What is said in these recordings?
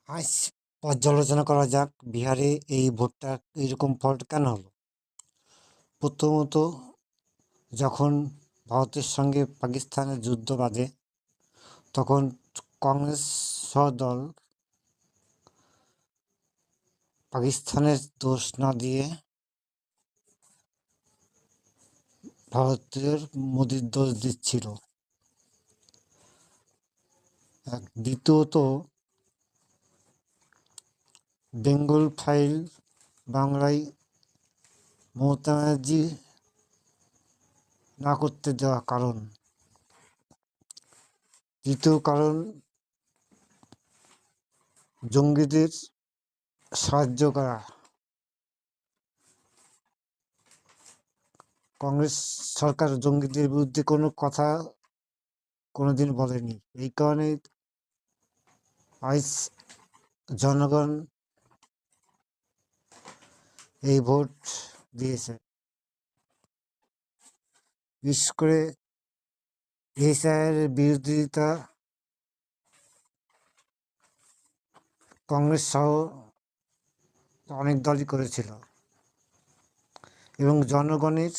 আজ পর্যালোচনা করা যাক বিহারে এই ভোটটা এইরকম ফল কেন হলো। প্রথমত, যখন ভারতের সঙ্গে পাকিস্তানের যুদ্ধ বাধে তখন কংগ্রেস সহ দল পাকিস্তানের দোষ না দিয়ে ভারতের মোদির দোষ দিচ্ছিল। দ্বিতীয়ত, বেঙ্গল ফাইল বাংলায় মমতা ব্যানার্জি না করতে দেওয়া কারণ। তৃতীয় কারণ, জঙ্গিদের সাহায্য করা। কংগ্রেস সরকার জঙ্গিদের বিরুদ্ধে কোনো কথা কোনোদিন বলেনি। এই কারণে আজ জনগণ এই ভোট দিয়েছে। বিশেষ করে এসআইয়ের বিরোধিতা কংগ্রেস সহ অনেক দলই করেছিল এবং জনগণের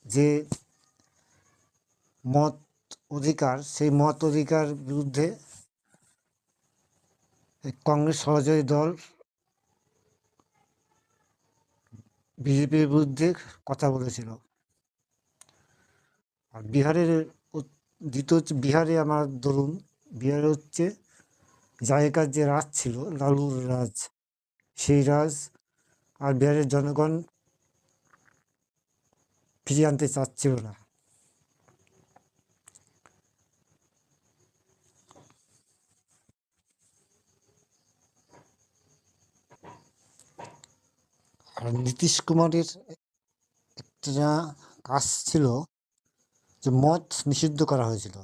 যে মত অধিকার, সেই মত অধিকার বিরুদ্ধে কংগ্রেস সহযোগী দল বিজেপির বিরুদ্ধে কথা বলেছিল। আর বিহারের দ্বিতীয় হচ্ছে, বিহারে আমার ধরুন বিহারে হচ্ছে জায়গার যে রাজ ছিল, লালুর রাজ, সেই রাজ আর বিহারের জনগণ ফিরিয়ে আনতে চাচ্ছিল না। আর নীতিশ কুমারের একটা কাজ ছিল যে মদ নিষিদ্ধ করা হয়েছিল,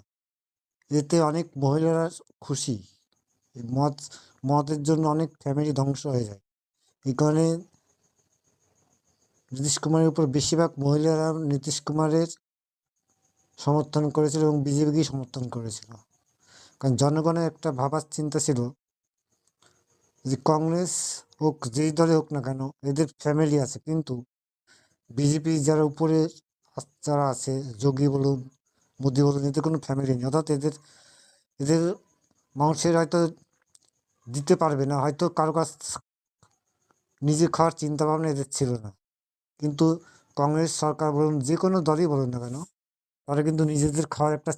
এতে অনেক মহিলারা খুশি। এই মদের জন্য অনেক ফ্যামিলি ধ্বংস হয়ে যায়। এই কারণে নীতিশ কুমারের উপর বেশিরভাগ মহিলারা নীতিশ কুমারের সমর্থন করেছিল এবং বিজেপিকেই সমর্থন করেছিল। কারণ জনগণের একটা ভাবার চিন্তা ছিল যে কংগ্রেস হোক, যেই দলে হোক না কেন, এদের ফ্যামিলি আছে, কিন্তু বিজেপি যারা উপরে যারা আছে, যোগী বলুন, মোদি বলুন, এদের কোনো ফ্যামিলি নেই। অর্থাৎ এদের মানুষের হয়তো দিতে পারবে না, হয়তো কারো কাছ নিজে খাওয়ার চিন্তাভাবনা এদের ছিল না। কিন্তু কংগ্রেস সরকার বলুন, যে কোনো দলই বলুন না কেন, তারা কিন্তু নিজেদের খাওয়ার একটা